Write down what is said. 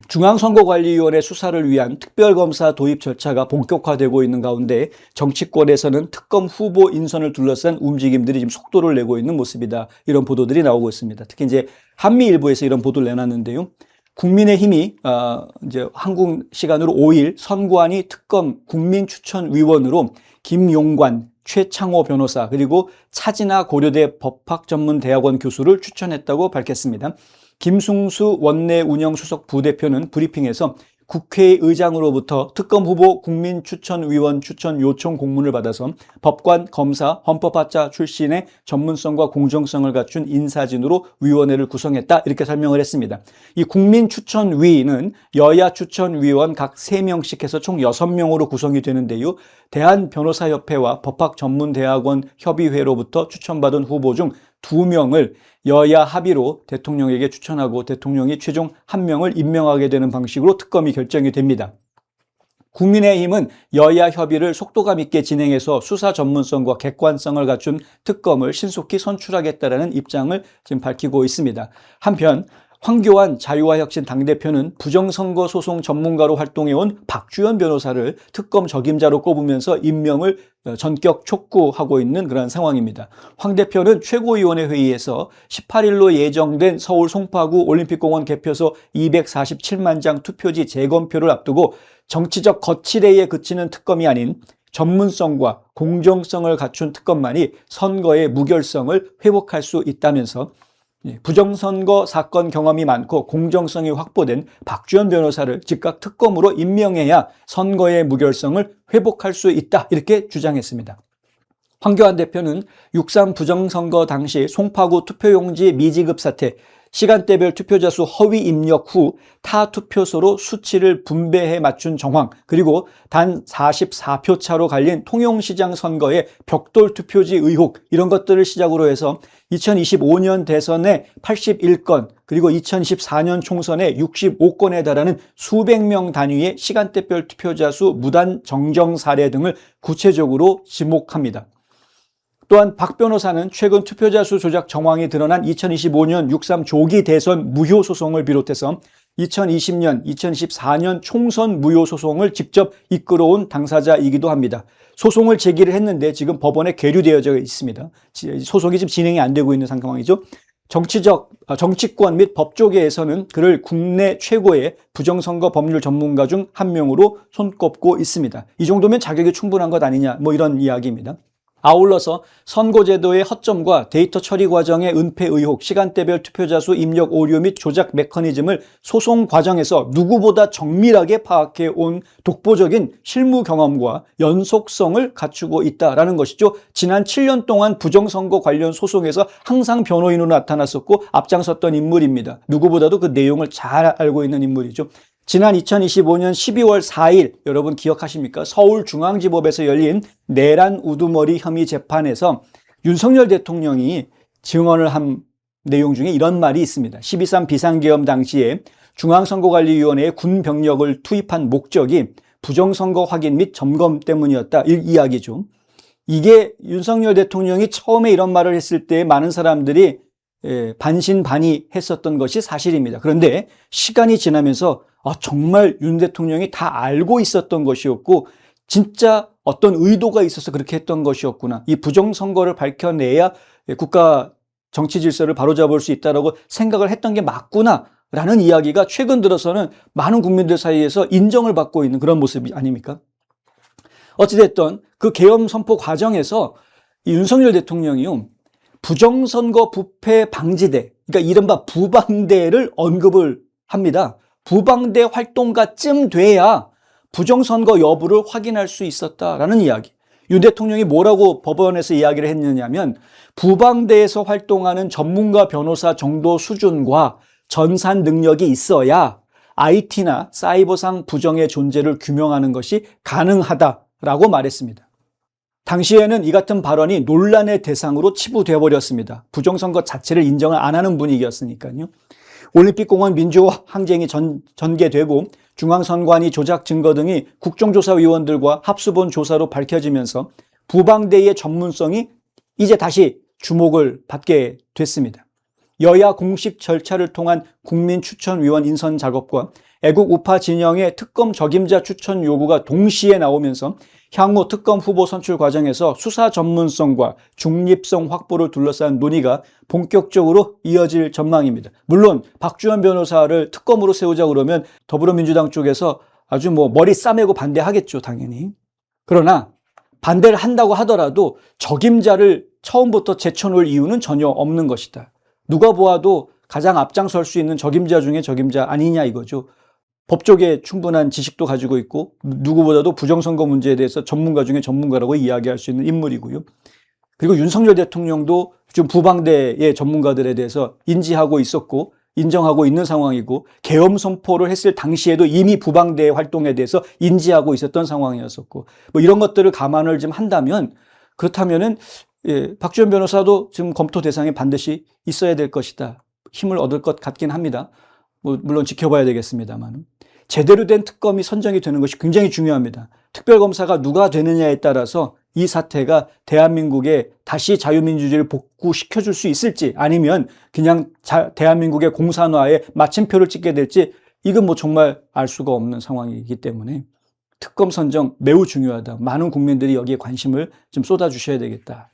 중앙선거관리위원회 수사를 위한 특별검사 도입 절차가 본격화되고 있는 가운데 정치권에서는 특검 후보 인선을 둘러싼 움직임들이 지금 속도를 내고 있는 모습이다. 이런 보도들이 나오고 있습니다. 특히 이제 한미일보에서 이런 보도를 내놨는데요. 국민의힘이 이제 한국 시간으로 5일 선관위 특검 국민추천위원으로 김용관, 최창호 변호사 그리고 차진아 고려대 법학전문대학원 교수를 추천했다고 밝혔습니다. 김승수 원내운영수석 부대표는 브리핑에서 국회의장으로부터 특검 후보 국민추천위원 추천 요청 공문을 받아서 법관, 검사, 헌법학자 출신의 전문성과 공정성을 갖춘 인사진으로 위원회를 구성했다 이렇게 설명을 했습니다. 이 국민추천위는 여야 추천위원 각 3명씩 해서 총 6명으로 구성이 되는데요. 대한변호사협회와 법학전문대학원 협의회로부터 추천받은 후보 중 2명을 여야 합의로 대통령에게 추천하고 대통령이 최종 1명을 임명하게 되는 방식으로 특검이 결정이 됩니다. 국민의힘은 여야 협의를 속도감 있게 진행해서 수사 전문성과 객관성을 갖춘 특검을 신속히 선출하겠다는 입장을 지금 밝히고 있습니다. 한편 황교안 자유와혁신 당대표는 부정선거 소송 전문가로 활동해온 박주현 변호사를 특검 적임자로 꼽으면서 임명을 전격 촉구하고 있는 그런 상황입니다. 황 대표는 최고위원회 회의에서 18일로 예정된 서울 송파구 올림픽공원 개표소 247만 장 투표지 재검표를 앞두고 정치적 거칠애에 그치는 특검이 아닌 전문성과 공정성을 갖춘 특검만이 선거의 무결성을 회복할 수 있다면서 부정선거 사건 경험이 많고 공정성이 확보된 박주현 변호사를 즉각 특검으로 임명해야 선거의 무결성을 회복할 수 있다 이렇게 주장했습니다. 황교안 대표는 6.3 부정선거 당시 송파구 투표용지 미지급 사태, 시간대별 투표자 수 허위 입력 후 타 투표소로 수치를 분배해 맞춘 정황, 그리고 단 44표 차로 갈린 통영시장 선거의 벽돌 투표지 의혹 이런 것들을 시작으로 해서 2025년 대선에 81건 그리고 2024년 총선에 65건에 달하는 수백 명 단위의 시간대별 투표자 수 무단 정정 사례 등을 구체적으로 지목합니다. 또한 박 변호사는 최근 투표자 수 조작 정황이 드러난 2025년 6.3 조기 대선 무효 소송을 비롯해서 2020년, 2024년 총선 무효 소송을 직접 이끌어온 당사자이기도 합니다. 소송을 제기를 했는데 지금 법원에 계류되어져 있습니다. 소송이 지금 진행이 안 되고 있는 상황이죠. 정치권 및 법조계에서는 그를 국내 최고의 부정선거 법률 전문가 중 한 명으로 손꼽고 있습니다. 이 정도면 자격이 충분한 것 아니냐, 뭐 이런 이야기입니다. 아울러서 선거제도의 허점과 데이터 처리 과정의 은폐 의혹, 시간대별 투표자 수 입력 오류 및 조작 메커니즘을 소송 과정에서 누구보다 정밀하게 파악해 온 독보적인 실무 경험과 연속성을 갖추고 있다라는 것이죠. 지난 7년 동안 부정선거 관련 소송에서 항상 변호인으로 나타났었고 앞장섰던 인물입니다. 누구보다도 그 내용을 잘 알고 있는 인물이죠. 지난 2025년 12월 4일 여러분 기억하십니까? 서울중앙지법에서 열린 내란 우두머리 혐의 재판에서 윤석열 대통령이 증언을 한 내용 중에 이런 말이 있습니다. 12.3 비상계엄 당시에 중앙선거관리위원회에 군 병력을 투입한 목적이 부정선거 확인 및 점검 때문이었다. 이 이야기죠. 이게 윤석열 대통령이 처음에 이런 말을 했을 때 많은 사람들이 반신반의했었던 것이 사실입니다. 그런데 시간이 지나면서 정말 윤 대통령이 다 알고 있었던 것이었고 진짜 어떤 의도가 있어서 그렇게 했던 것이었구나. 이 부정선거를 밝혀내야 국가 정치 질서를 바로잡을 수 있다고 생각을 했던 게 맞구나라는 이야기가 최근 들어서는 많은 국민들 사이에서 인정을 받고 있는 그런 모습이 아닙니까? 어찌됐든 그 계엄 선포 과정에서 이 윤석열 대통령이요. 부정선거 부패 방지대, 그러니까 이른바 부방대를 언급을 합니다. 부방대 활동가쯤 돼야 부정선거 여부를 확인할 수 있었다라는 이야기. 윤 대통령이 뭐라고 법원에서 이야기를 했느냐면 부방대에서 활동하는 전문가 변호사 정도 수준과 전산 능력이 있어야 IT나 사이버상 부정의 존재를 규명하는 것이 가능하다라고 말했습니다. 당시에는 이 같은 발언이 논란의 대상으로 치부되어 버렸습니다. 부정선거 자체를 인정을 안 하는 분위기였으니까요. 올림픽공원 민주화 항쟁이 전개되고 중앙선관위 조작 증거 등이 국정조사위원들과 합수본 조사로 밝혀지면서 부방대의 전문성이 이제 다시 주목을 받게 됐습니다. 여야 공식 절차를 통한 국민추천위원 인선 작업과 애국 우파 진영의 특검 적임자 추천 요구가 동시에 나오면서 향후 특검 후보 선출 과정에서 수사 전문성과 중립성 확보를 둘러싼 논의가 본격적으로 이어질 전망입니다. 물론 박주현 변호사를 특검으로 세우자 그러면 더불어민주당 쪽에서 아주 머리 싸매고 반대하겠죠, 당연히. 그러나 반대를 한다고 하더라도 적임자를 처음부터 제쳐놓을 이유는 전혀 없는 것이다. 누가 보아도 가장 앞장설 수 있는 적임자 중에 적임자 아니냐 이거죠. 법조계 충분한 지식도 가지고 있고 누구보다도 부정선거 문제에 대해서 전문가 중에 전문가라고 이야기할 수 있는 인물이고요. 그리고 윤석열 대통령도 좀 부방대의 전문가들에 대해서 인지하고 있었고 인정하고 있는 상황이고 계엄 선포를 했을 당시에도 이미 부방대의 활동에 대해서 인지하고 있었던 상황이었었고 이런 것들을 감안을 좀 한다면 그렇다면은 박주현 변호사도 지금 검토 대상에 반드시 있어야 될 것이다. 힘을 얻을 것 같긴 합니다. 물론 지켜봐야 되겠습니다만 제대로 된 특검이 선정이 되는 것이 굉장히 중요합니다. 특별검사가 누가 되느냐에 따라서 이 사태가 대한민국에 다시 자유민주주의를 복구시켜줄 수 있을지 아니면 그냥 대한민국의 공산화에 마침표를 찍게 될지 이건 정말 알 수가 없는 상황이기 때문에 특검 선정 매우 중요하다. 많은 국민들이 여기에 관심을 좀 쏟아주셔야 되겠다.